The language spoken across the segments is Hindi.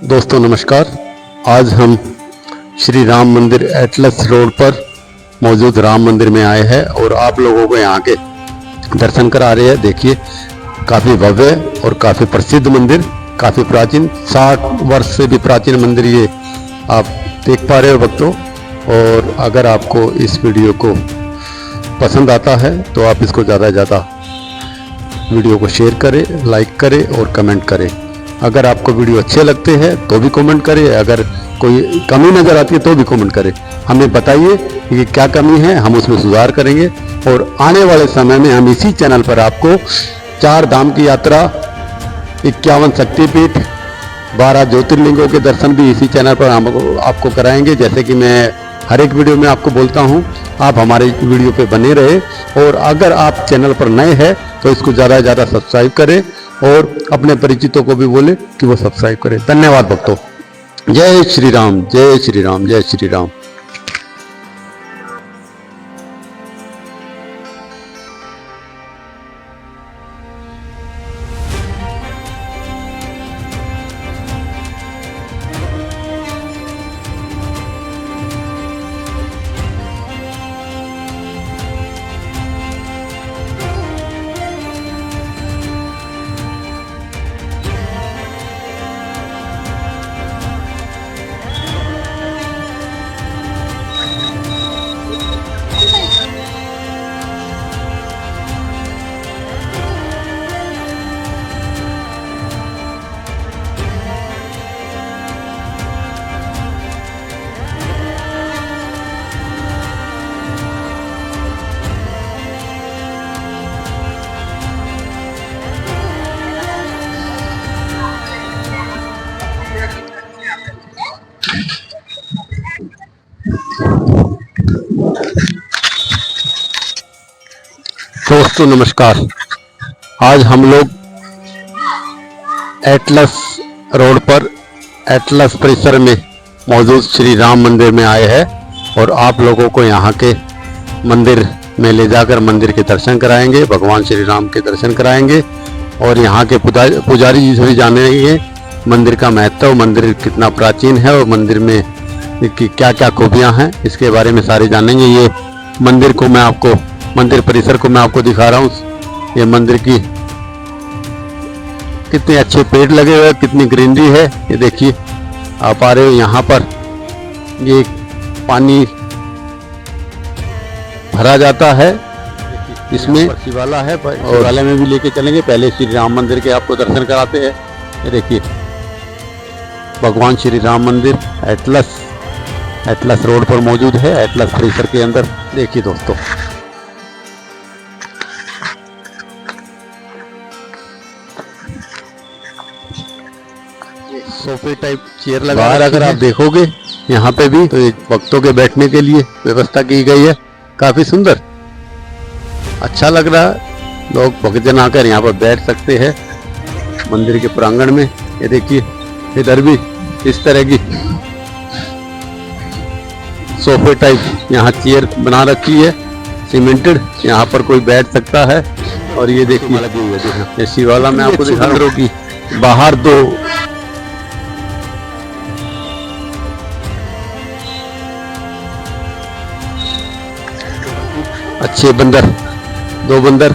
दोस्तों नमस्कार। आज हम श्री राम मंदिर एटलस रोड पर मौजूद राम मंदिर में आए हैं और आप लोगों को यहाँ के दर्शन करा रहे हैं। देखिए, काफ़ी भव्य और काफ़ी प्रसिद्ध मंदिर, काफ़ी प्राचीन, 60 वर्ष से भी प्राचीन मंदिर ये आप देख पा रहे हो भक्तों। और अगर आपको इस वीडियो को पसंद आता है तो आप इसको ज़्यादा से ज़्यादा वीडियो को शेयर करें, लाइक करें और कमेंट करें। अगर आपको वीडियो अच्छे लगते हैं तो भी कमेंट करें, अगर कोई कमी नज़र आती है तो भी कमेंट करें। हमें बताइए कि क्या कमी है, हम उसमें सुधार करेंगे। और आने वाले समय में हम इसी चैनल पर आपको 4 धाम की यात्रा, 51 शक्तिपीठ, 12 ज्योतिर्लिंगों के दर्शन भी इसी चैनल पर हम आपको कराएंगे। जैसे कि मैं हर एक वीडियो में आपको बोलता हूं, आप हमारे वीडियो पे बने रहे। और अगर आप चैनल पर नए हैं तो इसको ज़्यादा से ज़्यादा सब्सक्राइब करें और अपने परिचितों को भी बोले कि वो सब्सक्राइब करें। धन्यवाद भक्तों। जय श्री राम, जय श्री राम, जय श्री राम। दोस्तों नमस्कार। आज हम लोग एटलस रोड पर एटलस परिसर में मौजूद श्री राम मंदिर में आए हैं और आप लोगों को यहाँ के मंदिर में ले जाकर मंदिर के दर्शन कराएंगे, भगवान श्री राम के दर्शन कराएंगे और यहाँ के पुजारी जी से भी जानेंगे मंदिर का महत्व, मंदिर कितना प्राचीन है और मंदिर में की क्या क्या खूबियाँ हैं, इसके बारे में सारे जानेंगे। ये मंदिर को मैं आपको, मंदिर परिसर को मैं आपको दिखा रहा हूँ। ये मंदिर की कितने अच्छे पेड़ लगे हुए हैं, कितनी ग्रीनरी है। ये देखिए, आप आ रहे हो यहाँ पर, ये पानी भरा जाता है इसमें, शिवाला है और शिवालय में भी लेके चलेंगे। पहले श्री राम मंदिर के आपको दर्शन कराते हैं। ये देखिए, भगवान श्री राम मंदिर एटलस रोड पर मौजूद है, एटलस परिसर के अंदर। देखिए दोस्तों, सोफे टाइप चेयर लगा, बाहर अगर आप देखोगे यहाँ पे भी तो भक्तों के बैठने के लिए व्यवस्था की गई है। काफी सुंदर, अच्छा लग रहा है। लोग भक्तजन आकर यहाँ पर बैठ सकते हैं मंदिर के प्रांगण में। ये देखिए, इधर भी इस तरह की सोफे टाइप यहाँ चेयर बना रखी है, सीमेंटेड, यहाँ पर कोई बैठ सकता है। और ये देखिए, ये शिवाला में आपको दिखा रहा हूँ कि बाहर 2 अच्छे बंदर, 2 बंदर,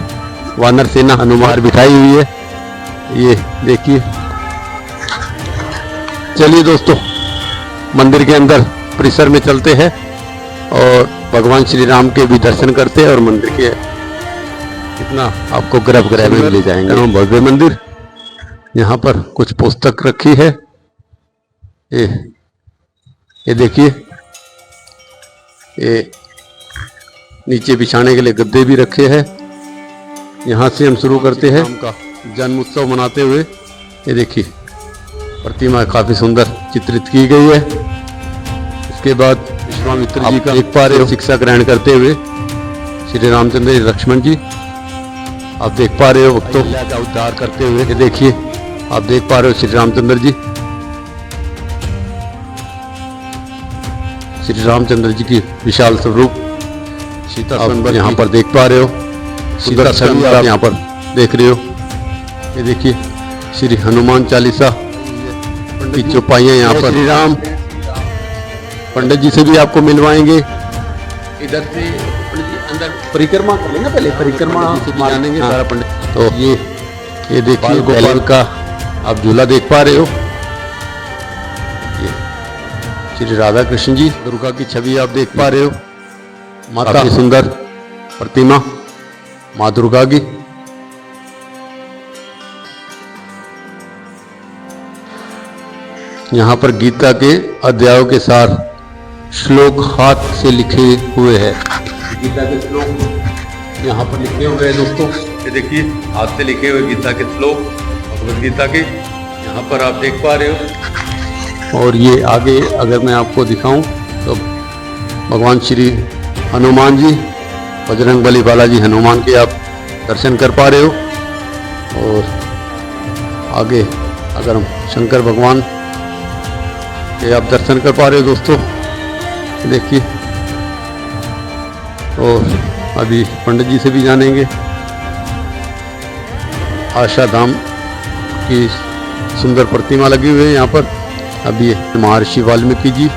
वानर सेना हनुमान बिठाई हुई है। ये देखिए, चलिए दोस्तों मंदिर के अंदर परिसर में चलते हैं और भगवान श्री राम के भी दर्शन करते हैं और मंदिर के कितना आपको गर्भगृह में ले जाएंगे। भव्य मंदिर, यहाँ पर कुछ पुस्तक रखी है। ये देखिए, ये नीचे बिछाने के लिए गद्दे भी रखे हैं। यहाँ से हम शुरू करते हैं का जन्म उत्सव मनाते हुए। ये देखिए, प्रतिमा काफी सुंदर चित्रित की गई है। इसके बाद विश्वामित्र जी का देख पा रहे हो शिक्षा ग्रहण करते हुए श्री रामचंद्र लक्ष्मण जी, आप देख पा रहे हो भक्तों का उद्धार करते हुए। ये देखिए, आप देख पा रहे हो श्री रामचंद्र जी, श्री रामचंद्र जी की विशाल स्वरूप सीता स्वयंवर यहाँ पर देख पा रहे हो। सुंदर छवि आप यहाँ पर देख रहे हो। ये देखिए श्री हनुमान चालीसा की चौपाइयाँ यहाँ पर। श्री राम पंडित जी से भी आपको मिलवाएंगे। इधर से पंडित जी अंदर परिक्रमा कर लेंगे, पहले परिक्रमा से भी जानेंगे सारा पंडित। तो ये देखिए गोपाल का आप झूला देख पा रहे हो। ये श्री राधा कृष्ण जी दुर्गा की छवि आप देख पा रहे हो। माता की सुंदर प्रतिमा माँ दुर्गा की। यहाँ पर गीता के अध्यायों के साथ श्लोक हाथ से लिखे हुए हैं। गीता के श्लोक यहाँ पर लिखे हुए हैं दोस्तों। ये देखिए हाथ से लिखे हुए गीता के श्लोक भगवद गीता के यहाँ पर आप देख पा रहे हो। और ये आगे अगर मैं आपको दिखाऊं तो भगवान श्री हनुमान जी बजरंग बली बालाजी हनुमान के आप दर्शन कर पा रहे हो। और आगे अगर हम शंकर भगवान के आप दर्शन कर पा रहे हो दोस्तों, देखिए। और अभी पंडित जी से भी जानेंगे। आशा धाम की सुंदर प्रतिमा लगी हुई है यहाँ पर। अभी ये महर्षि वाल्मीकि जी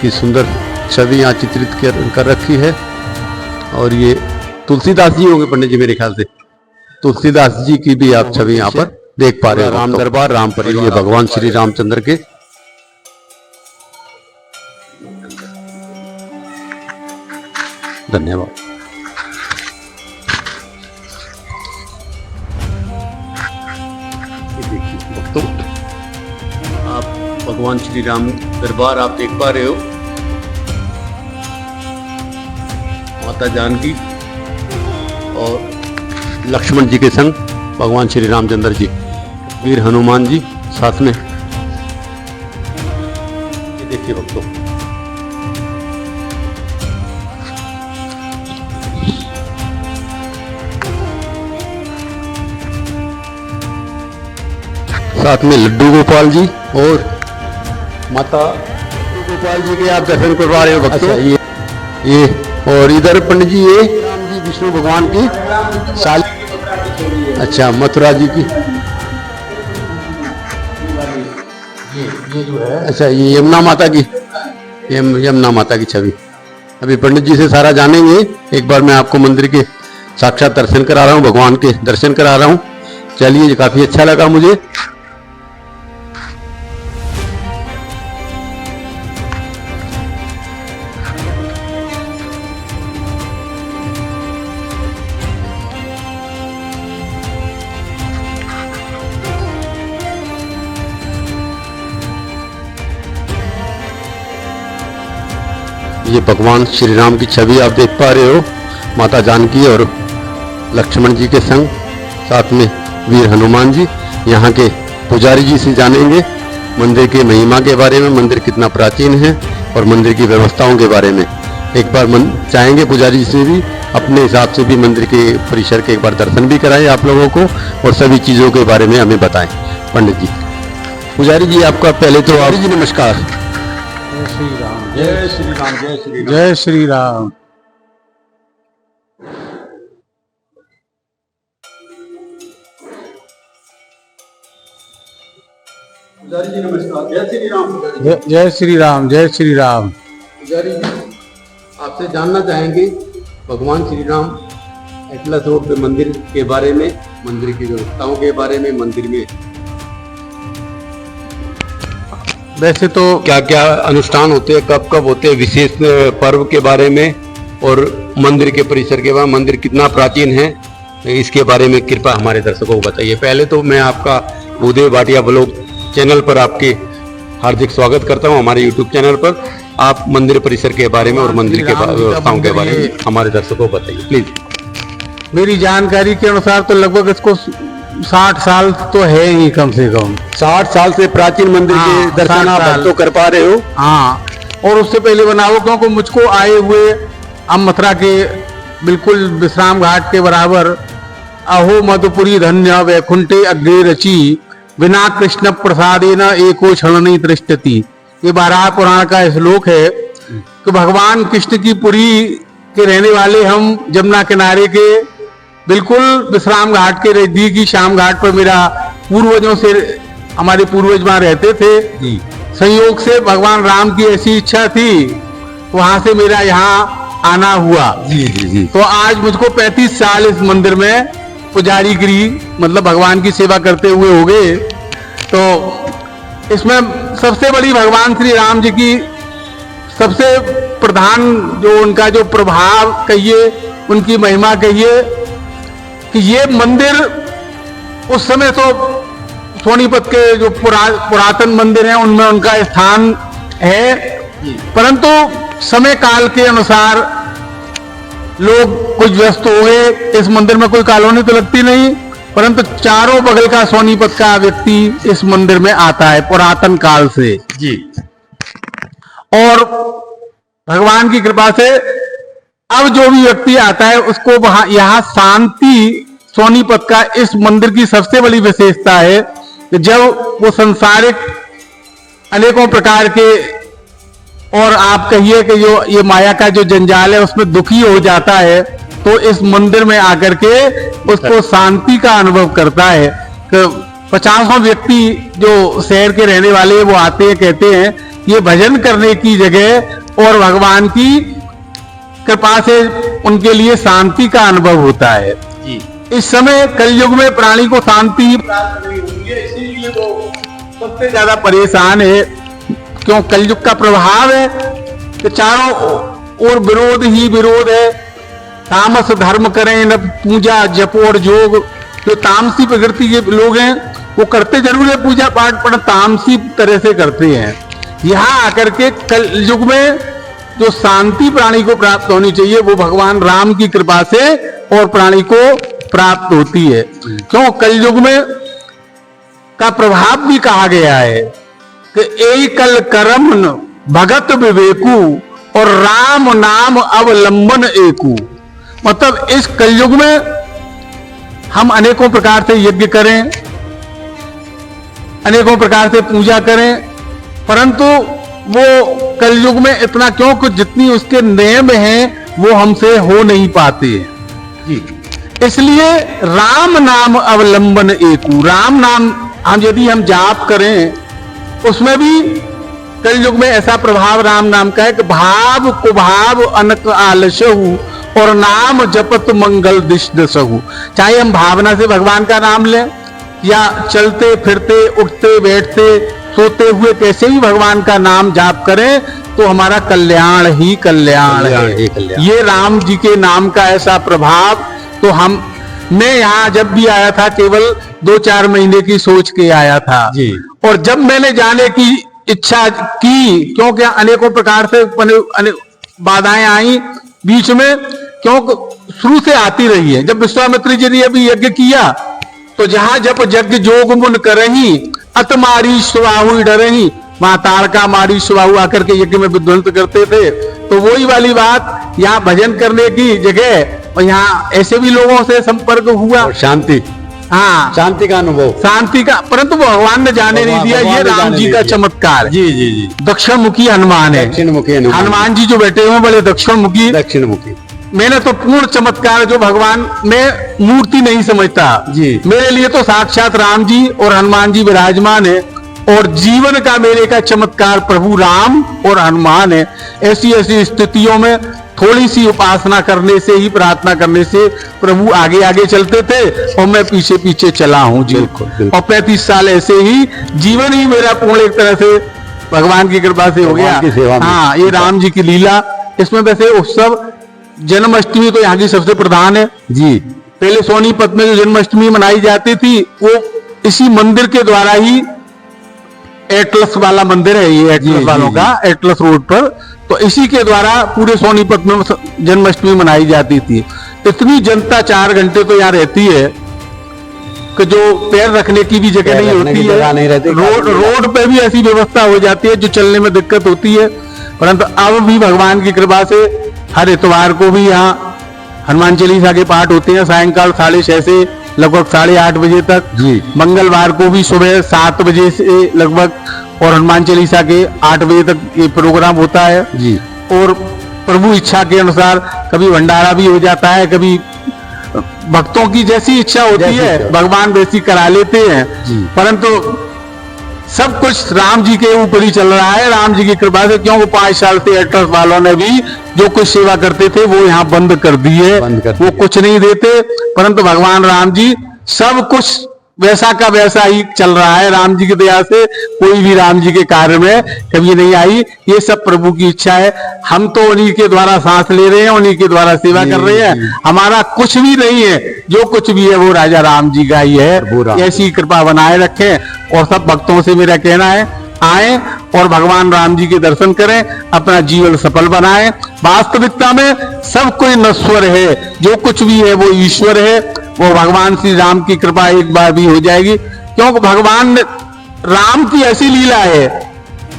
की सुंदर छवि यहाँ चित्रित कर रखी है। और ये तुलसीदास जी होंगे पंडित जी मेरे ख्याल से। तुलसीदास जी की भी आप छवि यहाँ पर देख पा रहे हो। राम दरबार रामपुरी, ये भगवान श्री रामचंद्र के। धन्यवाद। देखिए भक्तों, आप भगवान श्री राम दरबार आप देख पा रहे हो। माता जानकी और लक्ष्मण जी के संग भगवान श्री रामचंद्र जी, वीर हनुमान जी साथ में। ये देखिए भक्तों, साथ में लड्डू गोपाल जी और माता गोपाल जी के आप दर्शन करवा रहे हो भक्तों। ये और इधर पंडित जी ये राम जी विष्णु भगवान की साल, अच्छा मथुरा जी की। ये जो है, अच्छा ये यमुना माता की, यमुना माता की छवि। अभी पंडित जी से सारा जानेंगे। एक बार मैं आपको मंदिर के साक्षात दर्शन करा रहा हूँ, भगवान के दर्शन करा रहा हूँ। चलिए, काफी अच्छा लगा मुझे। ये भगवान श्री राम की छवि आप देख पा रहे हो। माता जानकी और लक्ष्मण जी के संग, साथ में वीर हनुमान जी। यहाँ के पुजारी जी से जानेंगे मंदिर के महिमा के बारे में, मंदिर कितना प्राचीन है और मंदिर की व्यवस्थाओं के बारे में। एक बार चाहेंगे पुजारी जी से भी अपने हिसाब से भी मंदिर के परिसर के एक बार दर्शन भी कराएं आप लोगों को, और सभी चीज़ों के बारे में हमें बताएं। पंडित जी, पुजारी जी आपका पहले तो आप जी नमस्कार। जय श्री राम, जय श्री राम, जय श्री राम। जय श्री राम। पुजारी जी नमस्कार। जय श्री राम। जय श्री राम, जय श्री राम। पुजारी जी, आपसे जानना चाहेंगे भगवान श्री राम एटलस रोड पे मंदिर के बारे में, मंदिर की व्यवस्थाओं के बारे में, मंदिर में वैसे तो क्या क्या अनुष्ठान होते हैं, कब कब होते हैं, विशेष पर्व के बारे में, और मंदिर के परिसर के बारे में, मंदिर कितना प्राचीन है, इसके बारे में कृपया हमारे दर्शकों को बताइए। पहले तो मैं आपका भूदेव भाटिया ब्लॉग चैनल पर आपके हार्दिक स्वागत करता हूं, हमारे यूट्यूब चैनल पर। आप मंदिर परिसर के बारे में और मंदिर के व्यवस्थाओं के बारे में हमारे दर्शकों को बताइए प्लीज। मेरी जानकारी के अनुसार तो लगभग इसको 60 साल तो है ही कम से कम। 60 साल से प्राचीन मंदिर के दर्शन आप तो कर पा रहे हो। हाँ, और उससे पहले बना हो, क्योंकि मुझको आए हुए अब मथुरा के बिल्कुल विश्राम घाट के बराबर अहो मधुपुरी धन्य वैकुंठे अग्रे रची बिना कृष्ण प्रसादेन एको क्षण नहीं दृष्टति। ये बारह पुराण का श्लोक है कि भगवान कृष्ण की पुरी के रहने वाले हम, जमुना किनारे के बिल्कुल विश्राम घाट के नजदीक ही शाम घाट पर मेरा पूर्वजों से, हमारे पूर्वज वहां रहते थे। जी संयोग से भगवान राम की ऐसी इच्छा थी, वहां से मेरा यहाँ आना हुआ। जी जी जी। तो आज मुझको 35 साल इस मंदिर में पुजारीगिरी, मतलब भगवान की सेवा करते हुए हो गए। तो इसमें सबसे बड़ी भगवान श्री राम जी की सबसे प्रधान जो उनका जो प्रभाव कहिए, उनकी महिमा कहिए, कि ये मंदिर उस समय तो सोनीपत के जो पुरातन मंदिर हैं उनमें उनका स्थान है, परंतु समय काल के अनुसार लोग कुछ व्यस्त हो गए। इस मंदिर में कोई कॉलोनी तो लगती नहीं, परंतु चारों बगल का सोनीपत का व्यक्ति इस मंदिर में आता है पुरातन काल से जी। और भगवान की कृपा से अब जो भी व्यक्ति आता है उसको वहां यहाँ शांति, सोनीपत का इस मंदिर की सबसे बड़ी विशेषता है कि जब वो संसारिक अनेकों प्रकार के, और आप कहिए कि जो ये माया का जो जंजाल है उसमें दुखी हो जाता है, तो इस मंदिर में आकर के उसको शांति का अनुभव करता है। 50 व्यक्ति जो शहर के रहने वाले वो आते हैं, कहते हैं ये भजन करने की जगह और भगवान की कृपा से उनके लिए शांति का अनुभव होता है। जी। इस समय कलयुग में प्राणी को शांति ही प्राप्त नहीं हुई है, इसीलिए वो सबसे ज्यादा परेशान है। क्यों? कलयुग का प्रभाव है कि चारों ओर विरोध ही विरोध है। तामस धर्म करें न पूजा जप और जोग। जो तामसी प्रकृति के लोग हैं वो करते जरूर है पूजा पाठ, पर तामसी तरह से करते हैं। यहाँ आकर के कलयुग में जो शांति प्राणी को प्राप्त होनी चाहिए वो भगवान राम की कृपा से और प्राणी को प्राप्त होती है। क्यों? कलयुग में का प्रभाव भी कहा गया है कि एकल करम भगत विवेकु और राम नाम अवलंबन एकू। मतलब इस कलयुग में हम अनेकों प्रकार से यज्ञ करें, अनेकों प्रकार से पूजा करें, परंतु वो कलयुग में इतना क्यों कि जितनी उसके नियम हैं वो हमसे हो नहीं पाते हैं। इसलिए राम नाम अवलंबन एकू। राम नाम यदि हम जाप करें, उसमें भी कलयुग में ऐसा प्रभाव राम नाम का है कि भाव कुभाव अनक आलसहु और नाम जपत मंगल दिश दसहु। चाहे हम भावना से भगवान का नाम लें या चलते फिरते उठते बैठते सोते हुए कैसे भी भगवान का नाम जाप करें तो हमारा कल्याण ही कल्याण है। ये राम जी के नाम का ऐसा प्रभाव। तो मैं यहाँ जब भी आया था केवल 2-4 महीने की सोच के आया था जी। और जब मैंने जाने की इच्छा की, क्योंकि अनेकों प्रकार से बाधाएं आई बीच में, क्योंकि शुरू से आती रही है। जब विश्वामित्र जी ने अभी यज्ञ किया तो जहां जब यज्ञ जोग मुन करही अत मारी सुबाहु डरही, वहां ताड़का मारी सुबाहु आकर के यज्ञ में विध्वंस करते थे। तो वही वाली बात यहाँ भजन करने की जगह और यहाँ ऐसे भी लोगों से संपर्क हुआ और शांति, हाँ शांति का अनुभव, शांति का, परंतु भगवान ने जाने नहीं दिया। ये राम जी का चमत्कार। जी जी जी। दक्षिण मुखी हनुमान है। दक्षिण मुखी हनुमान जी जो बैठे हुए बड़े दक्षिण मुखी। दक्षिण मुखी। मैंने तो पूर्ण चमत्कार, जो भगवान में मूर्ति नहीं समझता जी, मेरे लिए तो साक्षात राम जी और हनुमान जी विराजमान है। और जीवन का मेरे का चमत्कार प्रभु राम और हनुमान है। ऐसी ऐसी स्थितियों में थोड़ी सी उपासना करने से ही, प्रार्थना करने से प्रभु आगे आगे चलते थे और मैं पीछे पीछे चला हूं जी। और 35 साल ऐसे ही जीवन ही मेरा पूर्ण एक तरह से भगवान की कृपा से हो गया। हाँ, ये राम जी की लीला। इसमें वैसे उत्सव जन्माष्टमी तो यहाँ की सबसे प्रधान है जी। पहले सोनीपत में जो जन्माष्टमी मनाई जाती थी वो इसी मंदिर के द्वारा ही, एटलस वाला मंदिर है ये, एटलस वालों का, एटलस रोड पर, तो इसी के द्वारा पूरे सोनीपत में जन्माष्टमी मनाई जाती थी। इतनी जनता 4 घंटे तो यहाँ रहती है कि जो पैर रखने की भी जगह नहीं होती है। रोड पे भी ऐसी व्यवस्था हो जाती है जो चलने में दिक्कत होती है। परंतु अब भी भगवान की कृपा से हर इतवार को भी यहाँ हनुमान चालीसा के पाठ होते हैं सायंकाल 6:30 से लगभग 8:30 बजे तक जी। मंगलवार को भी सुबह 7 बजे से लगभग और हनुमान चालीसा के 8 बजे तक ये प्रोग्राम होता है जी। और प्रभु इच्छा के अनुसार कभी भंडारा भी हो जाता है, कभी भक्तों की जैसी इच्छा होती है भगवान वैसी करा लेते हैं, परंतु सब कुछ राम जी के ऊपर ही चल रहा है, राम जी की कृपा से। क्योंकि 5 साल से एटलस वालों ने भी जो कुछ सेवा करते थे वो यहाँ बंद कर दिए, वो कुछ नहीं देते, परंतु भगवान राम जी सब कुछ वैसा का वैसा ही चल रहा है। राम जी की दया से कोई भी राम जी के कार्य में कभी नहीं आई, ये सब प्रभु की इच्छा है। हम तो उन्हीं के द्वारा सांस ले रहे हैं, उन्हीं के द्वारा सेवा कर रहे हैं, हमारा कुछ भी नहीं है, जो कुछ भी है वो राजा राम जी का ही है। ऐसी कृपा बनाए रखें। और सब भक्तों से मेरा कहना है, आए और भगवान राम जी के दर्शन करें, अपना जीवन सफल बनाएं। वास्तविकता में सब कोई नश्वर है, जो कुछ भी है वो ईश्वर है, वो भगवान श्री राम की कृपा एक बार भी हो जाएगी। क्योंकि भगवान राम की ऐसी लीला है।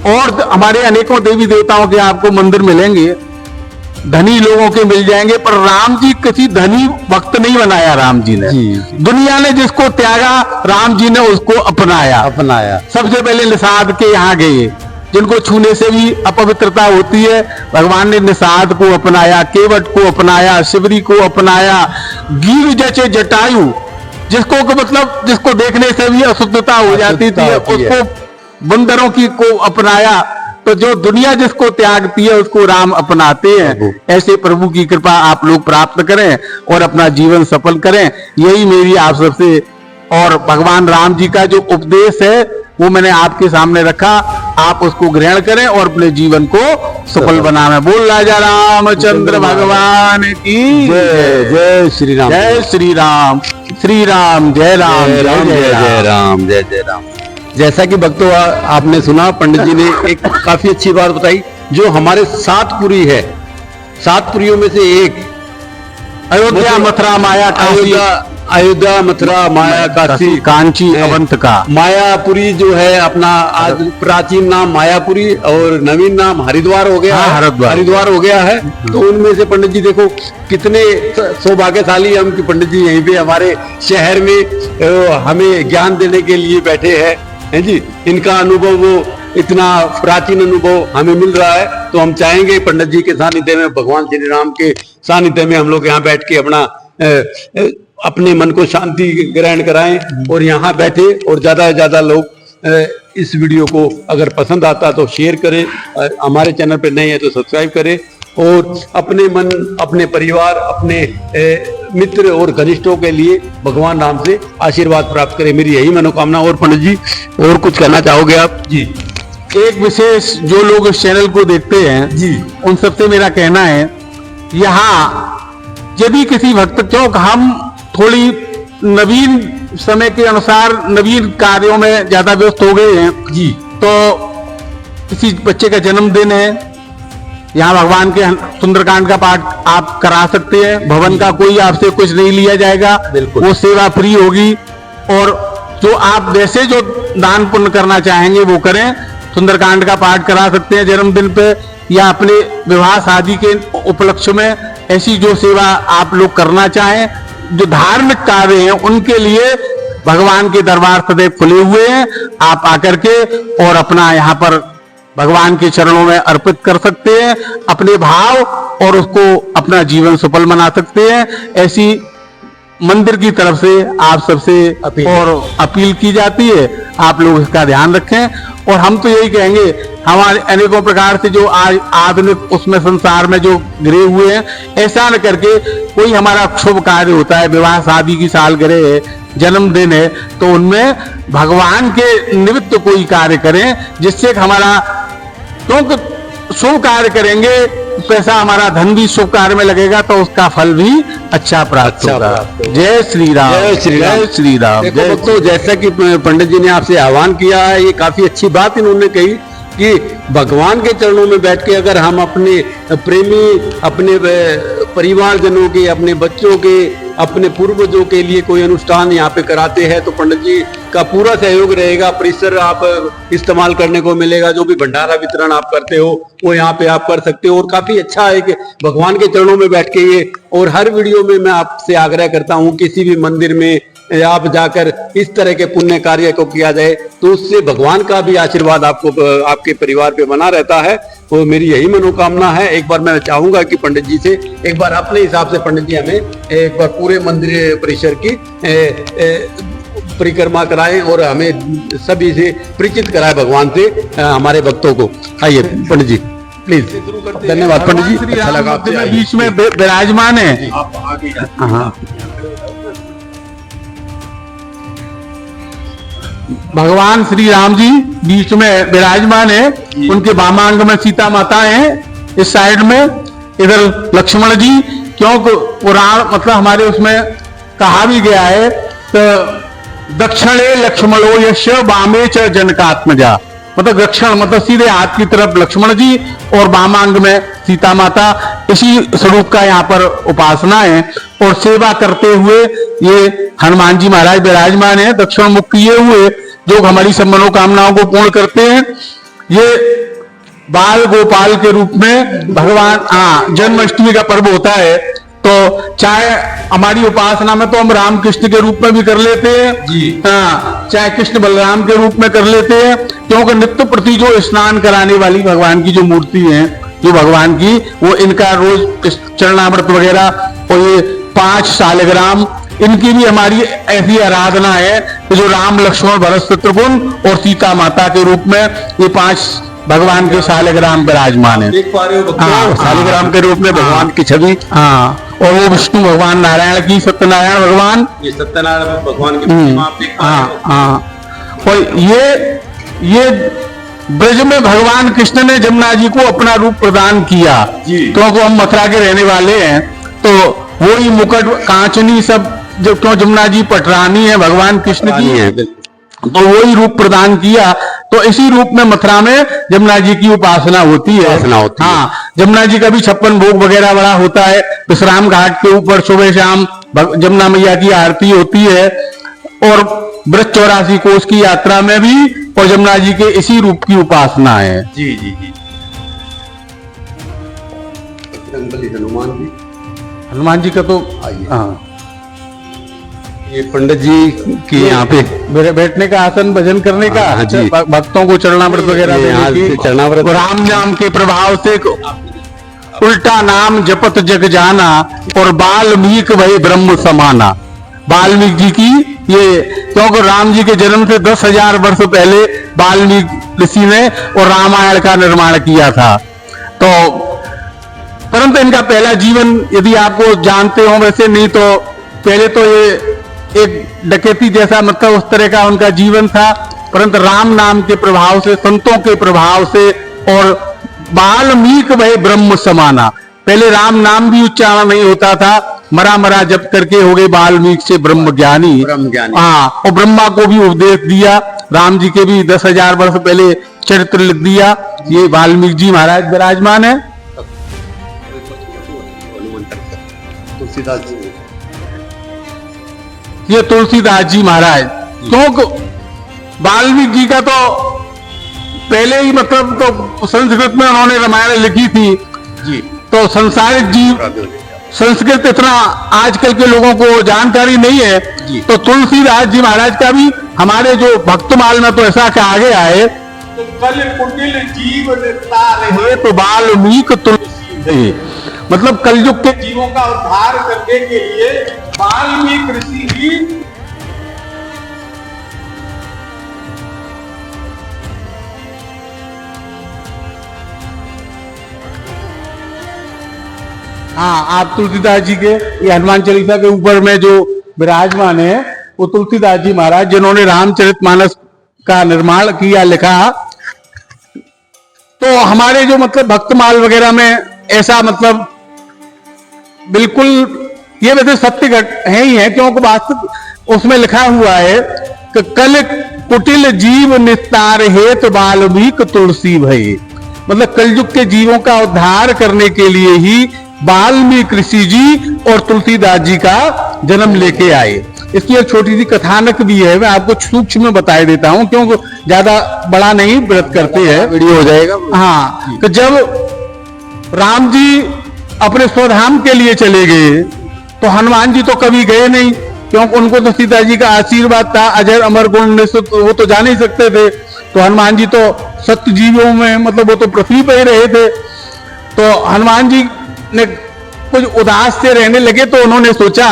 और हमारे अनेकों देवी देवताओं के आपको मंदिर मिलेंगे, धनी लोगों के मिल जाएंगे, पर राम जी किसी धनी भक्त नहीं बनाया। राम जी ने दुनिया ने जिसको त्यागा, राम जी ने उसको अपनाया। सबसे पहले निषाद के यहाँ गए, जिनको छूने से भी अपवित्रता होती है, भगवान ने निषाद को अपनाया, केवट को अपनाया, शिवरी को अपनाया, गिर जैसे जटायु जिसको मतलब जिसको देखने से भी अशुद्धता हो जाती थी, उसको बंदरों की को अपनाया। तो जो दुनिया जिसको त्यागती है उसको राम अपनाते हैं। ऐसे प्रभु की कृपा आप लोग प्राप्त करें और अपना जीवन सफल करें, यही मेरी आप सबसे। और भगवान राम जी का जो उपदेश है वो मैंने आपके सामने रखा, आप उसको ग्रहण करें और अपने जीवन को सफल बनाना। बोल राजा रामचंद्र भगवान की जय। जय श्री राम, जय श्री राम, श्री राम जय राम, जय राम, जय राम, जय जय राम। जैसा कि भक्तों आपने सुना, पंडित जी ने एक काफी अच्छी बात बताई। जो हमारे 7 पुरी है, 7 पुरियों में से एक अयोध्या, मथुरा, माया, अयोध्या, मथुरा, माया, काशी, कांची, अवंत का मायापुरी जो है अपना आज प्राचीन नाम मायापुरी और नवीन नाम हरिद्वार हो गया। हरिद्वार हो गया है। तो उनमें से पंडित जी देखो कितने सौभाग्यशाली हम कि पंडित जी यहीं पे हमारे शहर में हमें ज्ञान देने के लिए बैठे हैं जी। इनका अनुभव, वो इतना प्राचीन अनुभव हमें मिल रहा है, तो हम चाहेंगे पंडित जी के सानिध्य में, भगवान श्री राम के सानिध्य में हम लोग यहाँ बैठ के अपने मन को शांति ग्रहण कराएं और यहाँ बैठे और ज्यादा से ज्यादा लोग इस वीडियो को अगर पसंद आता तो शेयर करें, हमारे चैनल पे नए हैं तो सब्सक्राइब करें और अपने मन, अपने परिवार, अपने मित्र और घनिष्ठों के लिए भगवान राम से आशीर्वाद प्राप्त करें, मेरी यही मनोकामना। और पंडित जी और कुछ कहना चाहोगे आप? जी, एक विशेष जो लोग इस चैनल को देखते हैं जी, उन सबसे मेरा कहना है, यहाँ यदि किसी भक्त, क्योंकि हम थोड़ी नवीन समय के अनुसार नवीन कार्यों में ज्यादा व्यस्त हो गए हैं जी, तो किसी बच्चे का जन्मदिन है, यहाँ भगवान के सुंदरकांड का पाठ आप करा सकते हैं। भवन का कोई आपसे कुछ नहीं लिया जाएगा, वो सेवा फ्री होगी। और जो आप वैसे जो दान पुण्य करना चाहेंगे वो करें। सुंदरकांड का पाठ करा सकते हैं जन्मदिन पे, या अपने विवाह शादी के उपलक्ष्य में ऐसी जो सेवा आप लोग करना चाहें, जो धार्मिक कार्य हैं, उनके लिए भगवान के दरबार सदैव खुले हुए हैं। आप आकर के और अपना यहाँ पर भगवान के चरणों में अर्पित कर सकते हैं अपने भाव, और उसको अपना जीवन सफल बना सकते हैं। ऐसी मंदिर की तरफ से आप सबसे अपील की जाती है, आप लोग इसका ध्यान रखें। और हम तो यही कहेंगे, हमारे अनेकों प्रकार से जो आज आधुनिक उसमें संसार में जो गिरे हुए हैं, ऐसा न करके कोई हमारा शुभ कार्य होता है, विवाह शादी की सालगिरह है, जन्मदिन है, तो उनमें भगवान के निमित्त कोई कार्य करें, जिससे हमारा, क्योंकि शुभ कार्य करेंगे, पैसा हमारा धन भी शुभ कार्य में लगेगा, तो उसका फल भी अच्छा प्राप्त होगा। जय श्री राम, जय श्री राम, जय श्री राम। तो जैसा कि पंडित जी ने आपसे आह्वान किया है, ये काफी अच्छी बात इन्होंने कही कि भगवान के चरणों में बैठ के अगर हम अपने प्रेमी, अपने परिवारजनों के, अपने बच्चों के, अपने पूर्वजों के लिए कोई अनुष्ठान यहाँ पे कराते हैं, तो पंडित जी का पूरा सहयोग रहेगा। परिसर आप इस्तेमाल करने को मिलेगा, जो भी भंडारा वितरण आप करते हो वो यहाँ पे आप कर सकते हो। और काफी अच्छा है कि भगवान के चरणों में बैठ के ये, और हर वीडियो में मैं आपसे आग्रह करता हूँ, किसी भी मंदिर में आप जाकर इस तरह के पुण्य कार्य को किया जाए, तो उससे भगवान का भी आशीर्वाद आपको, आपके परिवार पे बना रहता है। वो मेरी यही मनोकामना है। एक बार मैं चाहूंगा कि पंडित जी से एक बार अपने हिसाब से पंडित जी हमें एक बार पूरे मंदिर परिसर की परिक्रमा कराएं और हमें सभी से परिचित कराएं भगवान से, हमारे भक्तों को। आइए पंडित जी प्लीज। धन्यवाद पंडित जी, अच्छा लगा आपसे। बीच में विराजमान है। आप आगे हाँ, भगवान श्री राम जी बीच में विराजमान है, उनके वामांग में सीता माता है, इस साइड में इधर लक्ष्मण जी। क्योंकि पुराण मतलब हमारे उसमें कहा भी गया है तो दक्षिणे लक्ष्मणो यश वामे च जनकात्मजा, मतलब दक्षिण मतलब सीधे हाथ की तरफ लक्ष्मण जी और वामांग में सीता माता, इसी स्वरूप का यहाँ पर उपासना है। और सेवा करते हुए ये हनुमान जी महाराज विराजमान है, दक्षिण मुख किए हुए, जो हमारी सब मनोकामनाओं को पूर्ण करते हैं। ये बाल गोपाल के रूप में भगवान जन्माष्टमी का पर्व होता है, तो चाहे हमारी उपासना में तो हम राम कृष्ण के रूप में भी कर लेते हैं जी, चाहे कृष्ण बलराम के रूप में कर लेते हैं, क्योंकि नित्य प्रति जो स्नान कराने वाली भगवान की जो मूर्ति है, जो भगवान की, वो इनका रोज चरणामृत वगैरह और ये 5 शालिग्राम, इनकी भी हमारी ऐसी आराधना है कि जो राम लक्ष्मण भरत शत्रुघ्न और सीता माता के रूप में ये 5 भगवान के शालिग्राम विराजमान है। देख पा रहे हो शालिग्राम के रूप में भगवान की छवि। और वो विष्णु भगवान नारायण की, सत्यनारायण भगवान, ये सत्यनारायण भगवान की प्रतिमा आप देख पा रहे हो। और ये ब्रज में भगवान कृष्ण ने जमुना जी को अपना रूप प्रदान किया, क्योंकि हम मथुरा के रहने वाले हैं, तो वही मुकुट कांचनी सब जो, क्यों जमुना जी पटरानी है भगवान कृष्ण की है, तो वही रूप प्रदान किया। तो इसी रूप में मथुरा में जमुना जी की उपासना होती है। हाँ, जमुना जी का भी 56 भोग वगैरह बड़ा होता है। विश्राम घाट के ऊपर सुबह शाम जमुना मैया की आरती होती है, और ब्रज 84 कोस की यात्रा में भी और जमुना जी के इसी रूप की उपासना है। जी जी जी। हनुमान जी का तो ये पंडित जी की यहाँ पे बैठने का आसन, भजन करने का, भक्तों को चरणामृत वगैरह देने की, राम नाम के प्रभाव से उल्टा नाम जपत जग जाना, और वाल्मीकि वही ब्रह्म समाना। वाल्मीकि जी की ये, क्योंकि राम जी के जन्म से 10,000 वर्ष पहले वाल्मीकि ऋषि ने और रामायण का निर्माण किया था। तो परंतु इनका पहला जीवन यदि आपको जानते हो, वैसे नहीं तो पहले तो ये एक डकैती जैसा मतलब उस तरह का उनका जीवन था, परंतु राम नाम के प्रभाव से, संतों के प्रभाव से, और वाल्मीकि वही ब्रह्म समाना, पहले राम नाम भी उच्चारण नहीं होता था, मरा मरा जप करके हो गए वाल्मीकि से ब्रह्म ज्ञानी। और ब्रह्मा को भी उपदेश दिया, राम जी के भी 10,000 वर्ष पहले चरित्र लिख दिया। ये वाल्मीकि जी महाराज विराजमान है। तुलसीदास जी, ये तुलसीदास जी महाराज, क्योंकि वाल्मीकि जी का तो पहले ही मतलब तो संस्कृत में उन्होंने रामायण लिखी थी जी, तो संसारिक जीव संस्कृत इतना आजकल के लोगों को जानकारी नहीं है, तो तुलसीदास जी महाराज का भी हमारे जो भक्तमाल में तो ऐसा कहा गया है, तो कल कुटिल जीव निस्तार तो वाल्मीकि तुलसी, मतलब कलयुग के जीवों का उद्धार करने के लिए वाल्मीकि ऋषि ही आप तुलसीदास जी के ये हनुमान चालीसा के ऊपर में जो विराजमान है, वो तुलसीदास जी महाराज, जिन्होंने रामचरितमानस का निर्माण किया, लिखा। तो हमारे जो मतलब भक्तमाल वगैरह में ऐसा मतलब बिल्कुल ये वैसे सत्य है ही है, क्योंकि वास्तव उसमें लिखा हुआ है कि कल कुटिल जीव निस्तार हेत वाल्मीकि तुलसी भई, मतलब कलयुग के जीवों का उद्धार करने के लिए ही वाल्मीकि ऋषि जी और तुलसीदास जी का जन्म लेके आए। इसकी एक छोटी सी कथानक भी है, मैं आपको सूक्ष्म में बता देता हूं, क्योंकि ज्यादा बड़ा नहीं व्रत करते हैं, वीडियो हो जाएगा। हाँ, तो जब राम जी अपने स्वधाम के लिए चले गए, तो हनुमान जी तो कभी गए नहीं, क्योंकि उनको तो सीता जी का आशीर्वाद था, अजर अमर गुण वो तो जा नहीं सकते थे। तो हनुमान जी तो सत्य जीवों में मतलब वो तो पृथ्वी पर ही रहे थे। तो हनुमान जी ने कुछ उदास से रहने लगे, तो उन्होंने सोचा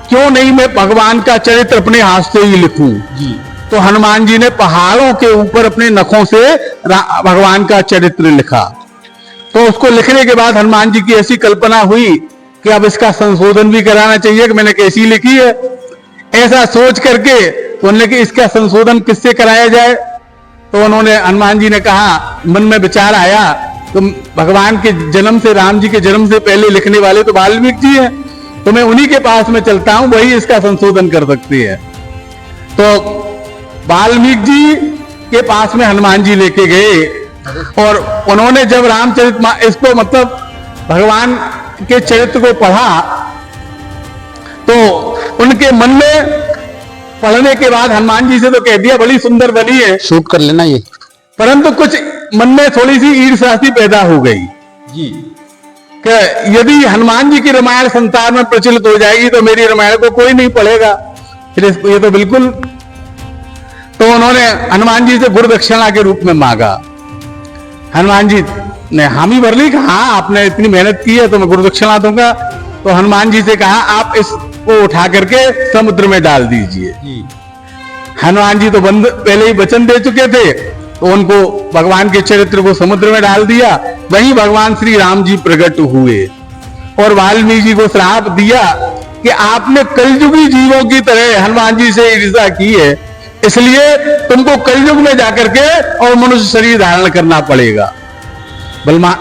क्यों नहीं मैं भगवान का चरित्र अपने हाथ से ही लिखूं। जी। तो हनुमान जी ने पहाड़ों के ऊपर अपने नखों से भगवान का चरित्र लिखा। तो उसको लिखने के बाद हनुमान जी की ऐसी कल्पना हुई कि अब इसका संशोधन भी कराना चाहिए कि मैंने कैसी लिखी है। ऐसा सोच करके उन्होंने कि इसका संशोधन किससे कराया जाए। तो उन्होंने हनुमान जी ने कहा, मन में विचार आया तो भगवान के जन्म से, राम जी के जन्म से पहले लिखने वाले तो वाल्मीकि जी हैं, तो मैं उन्हीं के पास में चलता हूं, वही इसका संशोधन कर सकती है। तो वाल्मीकि जी के पास में हनुमान जी लेके गए और उन्होंने जब रामचरित इसको मतलब भगवान के चरित्र को पढ़ा तो उनके मन में पढ़ने के बाद हनुमान जी से तो कह दिया बड़ी सुंदर बनी है, शूट कर लेना ये। परंतु कुछ मन में थोड़ी सी ईर्ष्या सी पैदा हो गई जी कि यदि हनुमान जी की रामायण संसार में प्रचलित हो जाएगी तो मेरी रामायण को कोई नहीं पढ़ेगा, फिर ये तो बिल्कुल। तो उन्होंने हनुमान जी से गुरु दक्षिणा के रूप में मांगा। हनुमान जी ने हामी भर ली, कहा आपने इतनी मेहनत की है तो मैं गुरु दक्षिणा दूंगा। तो हनुमान जी से कहा आप इसको उठा करके समुद्र में डाल दीजिए। हनुमान जी तो पहले ही वचन दे चुके थे, तो उनको भगवान के चरित्र को समुद्र में डाल दिया। वहीं भगवान श्री राम जी प्रकट हुए और वाल्मीकि जी को श्राप दिया कि आपने कलयुगी जीवों की तरह हनुमान जी से ईर्ष्या की है, इसलिए तुमको कलयुग में जाकर के और मनुष्य शरीर धारण करना पड़ेगा। बलमा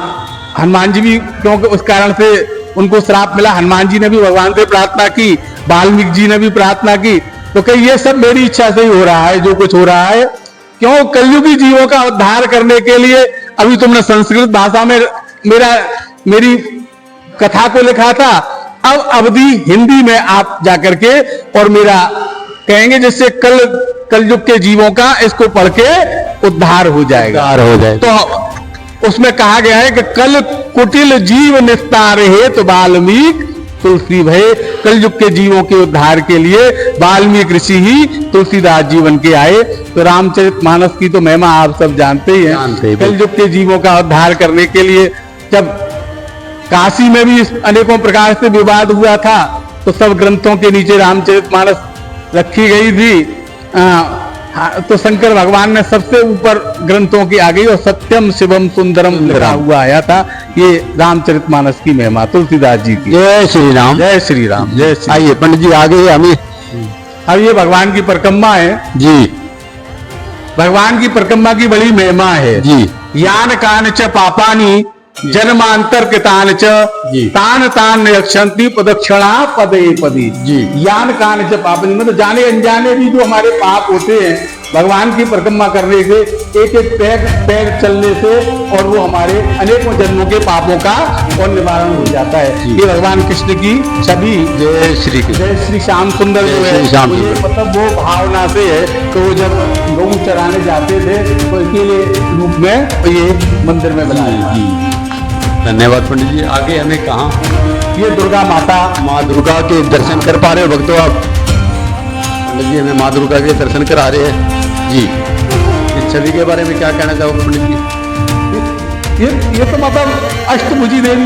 हनुमान जी भी क्योंकि उस कारण से उनको श्राप मिला। हनुमान जी ने भी भगवान से प्रार्थना की, वाल्मीकि जी ने भी प्रार्थना की, तो कहीं ये सब मेरी इच्छा से ही हो रहा है जो कुछ हो रहा है। क्यों? कलयुगी जीवों का उद्धार करने के लिए अभी तुमने संस्कृत भाषा में मेरी कथा को लिखा था, अब अवधि हिंदी में आप जाकर के और मेरा कहेंगे, जिससे कलयुग के जीवों का इसको पढ़ के उद्धार हो जाएगा। तो उसमें कहा गया है कि कल कुटिल जीव निस्तार है तो वाल्मीकि तुलसी भय। कलयुग के जीवों के उद्धार के लिए वाल्मीकि ऋषि ही तुलसीदास जीवन के आए। तो रामचरितमानस की तो महिमा आप सब जानते ही हैं। कलयुग के जीवों का उद्धार करने के लिए जब काशी में भी अनेकों प्रकार से विवाद हुआ था तो सब ग्रंथों के नीचे रामचरितमानस रखी गई थी। तो शंकर भगवान ने सबसे ऊपर ग्रंथों की आ गई और सत्यम शिवम सुंदरम लिखा हुआ आया था। ये रामचरितमानस की महिमा तुलसीदास जी की। जय श्री राम, जय श्री राम, जय श्री। आइए पंडित जी आगे हमें अब ये भगवान की परिक्रमा है जी। भगवान की परिक्रमा की बड़ी महिमा है जी। यान कान च पापानी जन्मांतर कृतान च तान तान यक्षंती प्रदक्षिणा पदे पदी। जी। यान कान च पापानी मतलब जाने अनजाने भी जो हमारे पाप होते हैं भगवान की परिक्रमा करने से, एक एक पैर चलने से, और वो हमारे अनेकों जन्मों के पापों का और निवारण हो जाता है। ये भगवान कृष्ण की छवि जय श्री श्याम सुंदर जो है ये मतलब वो भावना से है। तो जब गऊ चराने जाते थे तो इसीलिए रूप में ये मंदिर में बनाया। धन्यवाद पंडित जी। आगे हमें कहाँ? ये दुर्गा माता, माँ दुर्गा के दर्शन कर पा रहे हो भक्तों आप? पंडित जी हमें माँ दुर्गा के दर्शन करा रहे हैं जी। इस छवि के बारे में क्या कहना चाहोगे पंडित जी? ये तो मतलब अष्टभुजी देवी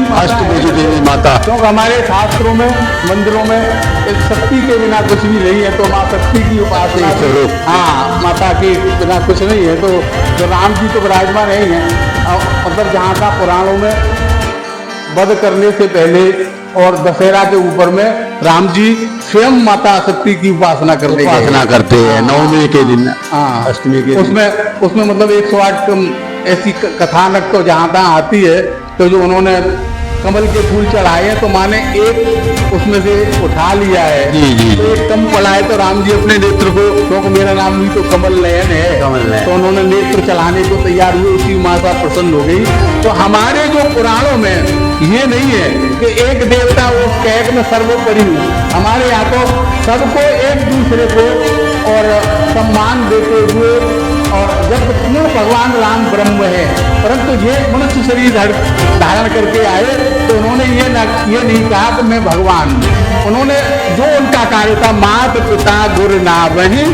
माता। क्योंकि हमारे शास्त्रों में मंदिरों में एक शक्ति के बिना कुछ भी नहीं है, तो माँ शक्ति की उपासना स्वरूप, हाँ, माता के बिना कुछ नहीं है। तो जो राम जी तो विराजमान नहीं है, मतलब जहाँ का पुराणों में वध करने से पहले और दशहरा के ऊपर में राम जी स्वयं माता शक्ति की उपासना करते हैं नवमी के दिन, अष्टमी के उसमें मतलब 108 ऐसी कथानक तो जहाँ तहाँ आती है। तो जो उन्होंने कमल के फूल चढ़ाए हैं तो माने एक उसमें से उठा लिया है। तो एक कम पड़ा है तो राम जी अपने नेत्र को, क्योंकि मेरा नाम भी तो कमल नयन है, तो उन्होंने नेत्र चलाने को तैयार हुए, उसी माता प्रसन्न हो गई। तो हमारे जो पुराणों में ये नहीं है कि एक देवता वो कैक में सर्वोपरि। हमारे यहाँ तो सबको एक दूसरे को और सम्मान देते हुए, और जब भगवान राम ब्रह्म है परंतु ये मनुष्य शरीर धारण करके आए तो उन्होंने ये नहीं कहा कि मैं भगवान हूं। उन्होंने जो उनका कार्य था, मात पिता गुरु ना वही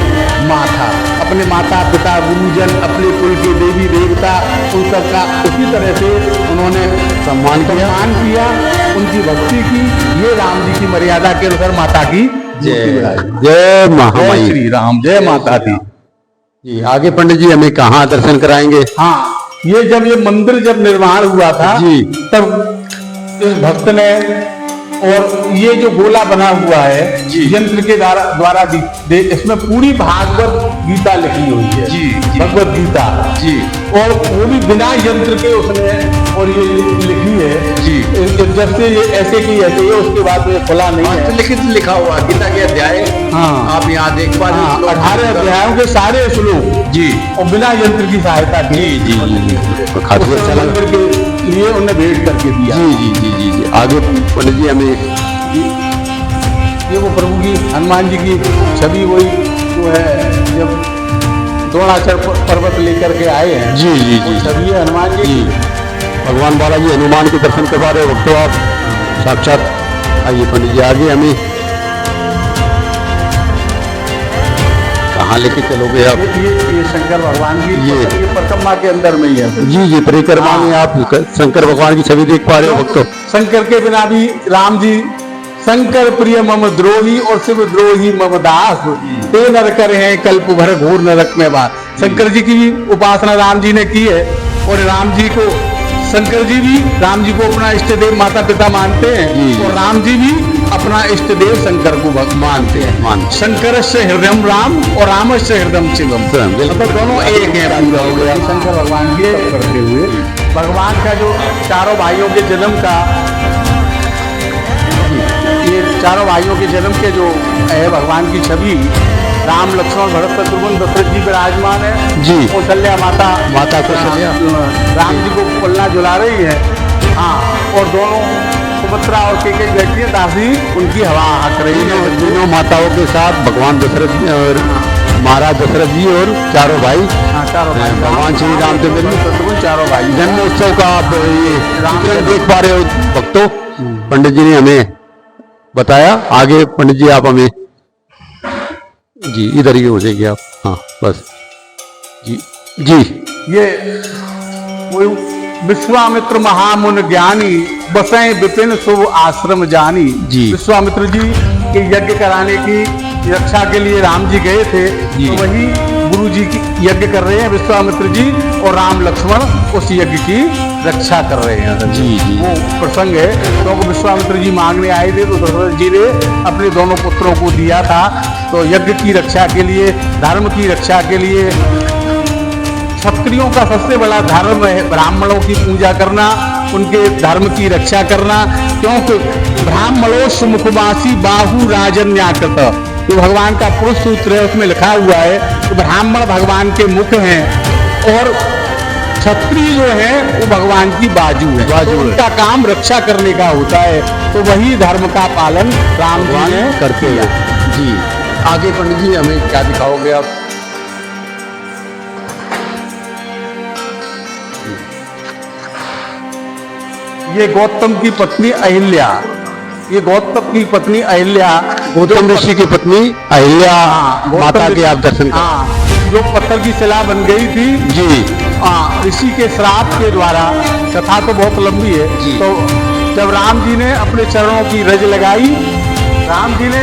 माथा, अपने माता पिता गुरुजन अपने कुल के देवी देवता उन सबका उसी तरह से उन्होंने सम्मान किया, उनकी भक्ति की। ये राम जी की मर्यादा के अनुसार माता की जय जय जय महामाई श्री राम, जय माता दी। जी। आगे पंडित जी हमें कहाँ दर्शन कराएंगे? हाँ, ये जब ये मंदिर जब निर्माण हुआ था जी, तब इस भक्त ने, और ये जो गोला बना हुआ है यंत्र के द्वारा इसमें पूरी भागवत गीता लिखी हुई है जी, भगवत गीता जी, और वो भी बिना यंत्र के उसने और ये लिखी है जी। जब से ये ऐसे की ऐसे है, उसके बाद ये खुला नहीं है। लिखित लिखा हुआ गीता के अध्याय हाँ, आप यहाँ देख पा रहे हैं। 18 अध्यायों के सारे श्लोक जी, और बिना यंत्र की सहायता की जी, काफी अच्छा लगा। मंदिर के लिए उन्हें भेंट करके दिया। जी जी जी जी जी। आगे पंडित जी हमें ये वो प्रभु की हनुमान जी की छवि वही जो है जब द्रोणाचल पर्वत लेकर के आए हैं। जी जी जी छवि है हनुमान जी जी। भगवान बालाजी हनुमान के दर्शन करवा रहे वक्त तो आप साक्षात। आइए पंडित जी आगे हमें कहाँ लेके चलोगे आप? ये शंकर भगवान की ये परिक्रमा के अंदर में ही है। जी जी, परिक्रमा में आप शंकर भगवान की छवि देख पा रहे हो भक्तों। शंकर के बिना भी राम जी, शंकर प्रिय मम द्रोही और शिव द्रोही मम दास, ते नर करे हैं कल्प भर घोर नरक में बात। शंकर जी की भी उपासना राम जी ने की है और राम जी को, शंकर जी भी राम जी को अपना इष्ट देव माता पिता मानते हैं और राम जी भी अपना इष्ट देव शंकर को मानते हैं। शंकर से हृदय राम और राम से हृदय शिवम, मतलब दोनों एक है। पूरा हो गया शंकर भगवान के करते हुए भगवान का जो चारों भाइयों के जन्म का, ये चारों भाइयों के जन्म के जो है भगवान की छवि, राम लक्ष्मण भरत शत्रुघ्न दशरथ जी विराजमान है जी। कौशल्या माता कौशल्या राम जी को पल्ला झुला रही है। हाँ, और दोनों सुभद्रा और केकई बैठी है, दासी उनकी हवा हक रही है। दोनों माताओं के साथ भगवान दशरथ जी और महाराज दशरथ जी और चारों भाई, चारों भाई भगवान श्री राम शत्रुघ्न चारों भाई। जन्म उत्सव का आप ये चित्रण देख पा रहे हो भक्तों। पंडित जी ने हमें बताया। आगे पंडित जी आप हमें, जी इधर ही हो जाएगी आप। हाँ बस जी जी। ये वो विश्वामित्र महामुन ज्ञानी बसें विपिन शुभ आश्रम जानी। जी। विश्वामित्र जी के यज्ञ कराने की रक्षा के लिए राम जी गए थे, तो वही गुरु जी की यज्ञ कर रहे हैं विश्वामित्र जी, और राम लक्ष्मण उस यज्ञ की रक्षा कर रहे हैं। जी जी। वो प्रसंग है क्योंकि विश्वामित्र जी मांगने आए थे तो दशरथ जी ने अपने दोनों पुत्रों को दिया था। तो यज्ञ की रक्षा के लिए, धर्म की रक्षा के लिए, क्षत्रियों का सबसे बड़ा धर्म है ब्राह्मणों की पूजा करना, उनके धर्म की रक्षा करना। क्योंकि ब्राह्मणों मुखवासी बाहु राजन्याकृत, जो भगवान का पुरुष सूत्र है उसमें लिखा हुआ है कि ब्राह्मण भगवान के मुख हैं और क्षत्रिय जो है वो भगवान की बाजू है। तो उनका काम रक्षा करने का होता है, तो वही धर्म का पालन राम जी ने करते हैं। जी। आगे पंडित जी हमें क्या दिखाओगे आप? ये गौतम की पत्नी अहिल्या, ये गौतम की पत्नी अहिल्या, गौतम ऋषि की पत्नी अहिल्या माता के आप दर्शन कर, जो पत्थर की शिला बन गई थी जी। ऋषि के श्राप के द्वारा, कथा तो बहुत लंबी है। तो जब राम जी ने अपने चरणों की रज लगाई, राम जी ने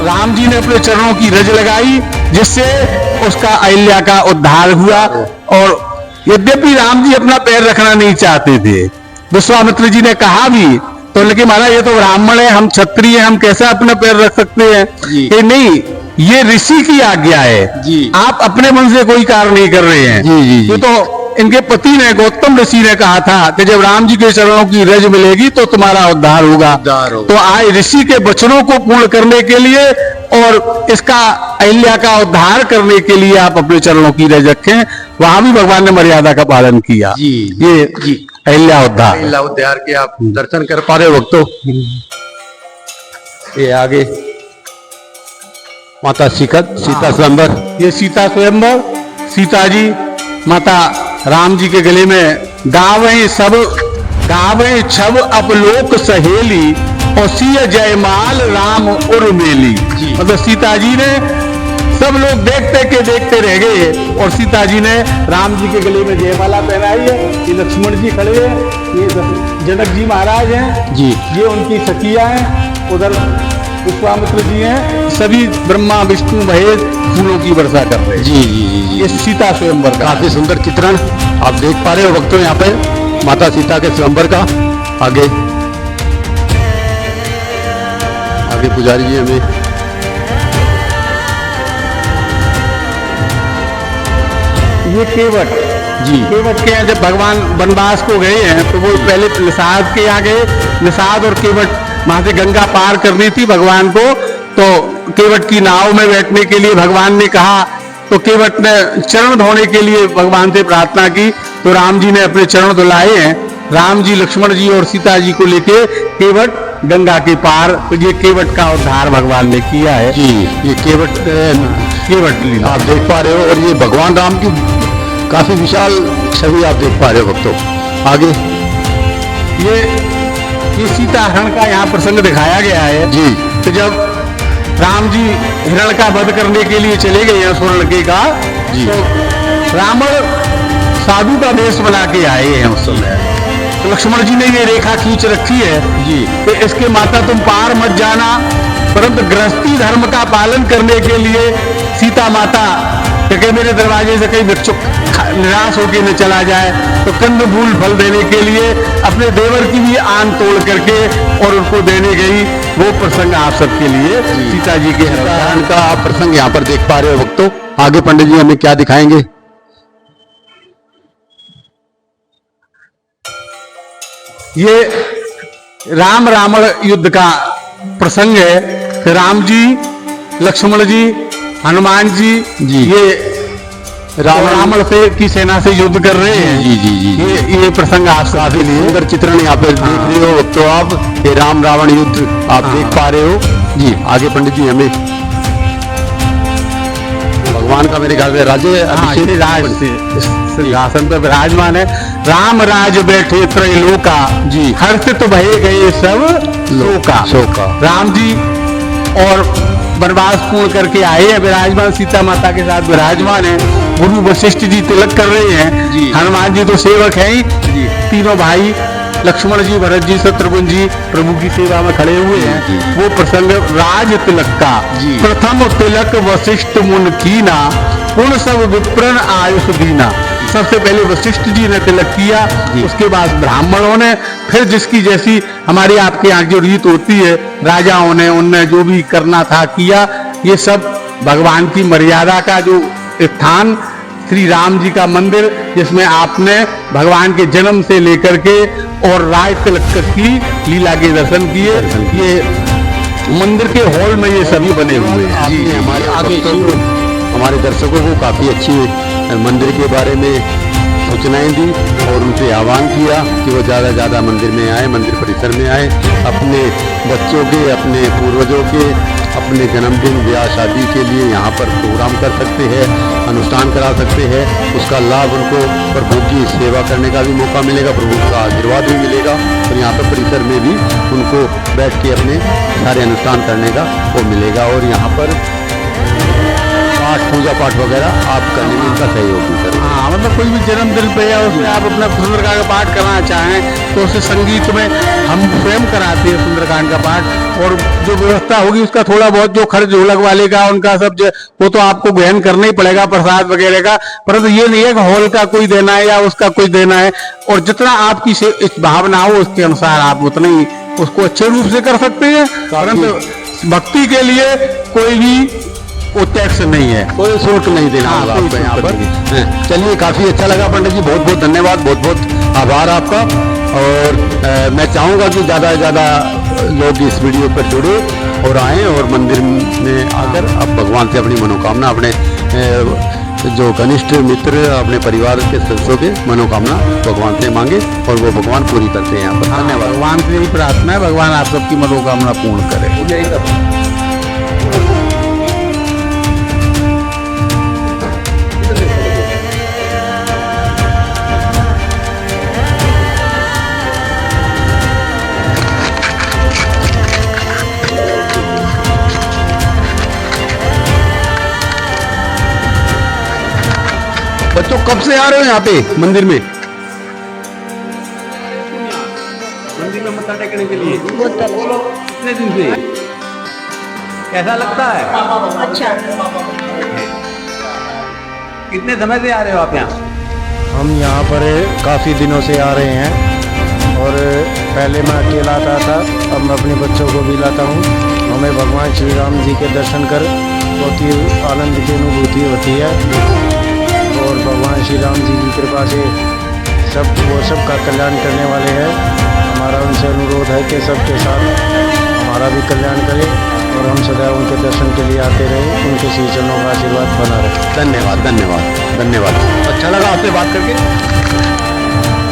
राम जी ने अपने चरणों की रज लगाई, जिससे उसका अहिल्या का उद्धार हुआ। और यद्यपि राम जी अपना पैर रखना नहीं चाहते थे, विश्वामित्र जी ने कहा भी तो, लेकिन महाराज ये तो ब्राह्मण है, हम क्षत्रिय हैं, हम कैसे अपना पैर रख सकते हैं? कि नहीं, ये ऋषि की आज्ञा है जी। आप अपने मन से कोई कार्य नहीं कर रहे हैं जी, जी, जी। ये तो इनके पति ने, गौतम ऋषि ने कहा था कि जब राम जी के चरणों की रज मिलेगी तो तुम्हारा उद्धार होगा। तो आए ऋषि के वचनों को पूर्ण करने के लिए और इसका अहिल्या का उद्धार करने के लिए आप अपने चरणों की रज रखें। वहां भी भगवान ने मर्यादा का पालन किया जी। ये जी अहिल्या उद्धार के आप दर्शन कर पा रहे हो भक्तों। ये आगे माता सीता स्वयंवर, ये सीता स्वयंवर, सीता जी माता राम जी के गले में गावे छब अपलोक सहेली और सिय जयमाल राम उर्मेली। मतलब सीता जी ने सब लोग देखते रह गए और सीता जी ने राम जी के गले में जयमाला पहनाई है। ये लक्ष्मण जी खड़े हैं, ये जनक जी महाराज हैं जी। ये उनकी सखियां हैं, उधर विश्वामित्र जी हैं, सभी ब्रह्मा विष्णु महेश फूलों की वर्षा कर रहे हैं। जी जी जी जी। ये सीता स्वयंवर का काफी सुंदर चित्रण आप देख पा रहे हो भक्तों, यहाँ पे माता सीता के स्वयंवर का। आगे पुजारी जी हमें ये केवट जी। केवट के यहाँ जब भगवान वनवास को गए हैं तो वो पहले निषाद के यहाँ गए, निषाद और केवट वहां से गंगा पार करनी थी भगवान को, तो केवट की नाव में बैठने के लिए भगवान ने कहा, तो केवट ने चरण धोने के लिए भगवान से प्रार्थना की, तो राम जी ने अपने चरण धुलाए हैं। राम जी लक्ष्मण जी और सीता जी को लेके केवट गंगा के पार, तो ये केवट का उद्धार भगवान ने किया है जी। ये केवट लीला आप देख पा रहे हो, और ये भगवान राम की काफी विशाल छवि आप देख पा रहे हो भक्तों। आगे ये सीता हरण का यहाँ प्रसंग दिखाया गया है जी। तो जब राम जी हिरण का वध करने के लिए चले गए हैं स्वर्ण का जी। तो रावण साधु का वेश बना के आए हैं उस समय, तो लक्ष्मण जी ने ये रेखा खींच रखी है जी। तो इसके माता तुम पार मत जाना, परंतु गृहस्थी धर्म का पालन करने के लिए सीता माता कि मेरे दरवाजे से कहीं भिक्षुक निराश होकर न चला जाए, तो कंद मूल फल देने के लिए अपने देवर की भी आन तोड़ करके और उनको देने गई। वो प्रसंग आप सबके लिए सीता जी के हरण का आप प्रसंग यहाँ पर देख पा रहे हो भक्तों। आगे पंडित जी हमें क्या दिखाएंगे? ये राम रावण युद्ध का प्रसंग है। राम जी, लक्ष्मण जी, हनुमान जी ये रावण से की सेना से युद्ध कर रहे हैं। जी जी जी। ये प्रसंग आप काफी सुंदर चित्रण यहाँ पे देख रहे हो भक्तों आप, ये राम रावण युद्ध आप देख पा रहे हो जी। आगे पंडित जी हमें भगवान का मेरे ख्याल से सिंहासन पर विराजमान है। राम राज बैठे त्रैलोका जी, हर्षित भये गए सब लोका। राम जी और वनवास पूर्ण करके आए हैं, विराजमान सीता माता के साथ विराजमान है। गुरु वशिष्ठ जी तिलक कर रहे हैं, हनुमान जी तो सेवक हैं ही, तीनों भाई लक्ष्मण जी, भरत जी, शत्रुघ्न जी प्रभु की सेवा में खड़े हुए हैं। वो प्रसंग राज तिलक का, प्रथम तिलक वशिष्ठ मुन कीना, पुन सब विप्रण आयुष दीना। सबसे पहले वशिष्ठ जी ने तिलक किया, उसके बाद ब्राह्मणों ने, फिर जिसकी जैसी हमारी आपके यहाँ जो रीत होती है राजाओं ने, उनने जो भी करना था किया। ये सब भगवान की मर्यादा का जो स्थान श्री राम जी का मंदिर, जिसमें आपने भगवान के जन्म से लेकर के और राज तिलक की लीला के दर्शन किए। ये मंदिर के हॉल में ये सभी बने हुए हैं जी। हमारे दर्शकों को काफी अच्छी मंदिर के बारे में सूचनाएं दी और उनसे आह्वान किया कि वो ज़्यादा से ज़्यादा मंदिर में आए, मंदिर परिसर में आए, अपने बच्चों के, अपने पूर्वजों के, अपने जन्मदिन, ब्याह शादी के लिए यहाँ पर प्रोग्राम कर सकते हैं, अनुष्ठान करा सकते हैं। उसका लाभ उनको प्रभु की सेवा करने का भी मौका मिलेगा, प्रभु का आशीर्वाद भी मिलेगा, और यहाँ पर परिसर में भी उनको बैठ के अपने सारे अनुष्ठान करने का वो मिलेगा। और यहाँ पर पूजा पाठ वगैरह आप करने में इनका सहयोग भी करें। हाँ, मतलब कोई भी जन्मदिन पे या उसमें आप अपना सुंदरकांड का पाठ करना चाहें तो उसे संगीत में हम स्वयं कराते हैं सुंदरकांड का पाठ, और जो व्यवस्था होगी उसका थोड़ा बहुत जो खर्च ढोलक वाले का उनका सब वो तो आपको वहन करना ही पड़ेगा, प्रसाद वगैरह का। परंतु ये नहीं है कि हॉल का कोई देना है या उसका कुछ देना है, और जितना आपकी इस भावना हो उसके अनुसार आप उतना ही उसको अच्छे रूप से कर सकते हैं। परंतु भक्ति के लिए कोई भी वो टैक्स नहीं है, कोई शुल्क नहीं देना होगा आपको यहाँ पर। चलिए, काफी अच्छा लगा पंडित जी, बहुत बहुत धन्यवाद, बहुत बहुत आभार आपका। और मैं चाहूँगा कि ज़्यादा से ज़्यादा लोग इस वीडियो पर जुड़े और आएँ और मंदिर में आकर अब भगवान से अपनी मनोकामना, अपने जो घनिष्ठ मित्र, अपने परिवार के सदस्यों के मनोकामना भगवान से मांगे और वो भगवान पूरी करते हैं यहाँ पर। धन्यवाद। भगवान से यही प्रार्थना है, भगवान आप सबकी मनोकामना पूर्ण करे। बच्चों कब से आ रहे हो यहाँ पे मंदिर में? मंदिर में मत्था टेकने के लिए कितने दिन से? कैसा लगता है? अच्छा। कितने समय से आ रहे हो आप यहाँ? हम यहाँ पर काफ़ी दिनों से आ रहे हैं और पहले मैं अकेला आता था, अब मैं अपने बच्चों को भी लाता हूँ। हमें भगवान श्री राम जी के दर्शन कर बहुत ही आनंद की अनुभूति होती है और भगवान श्री राम जी की कृपा से सबका कल्याण करने वाले हैं। हमारा उनसे अनुरोध है कि सबके साथ हमारा भी कल्याण करें और हम सदैव उनके दर्शन के लिए आते रहें, उनके श्री चरणों का आशीर्वाद बना रहे। धन्यवाद धन्यवाद धन्यवाद। अच्छा लगा आपसे बात करके।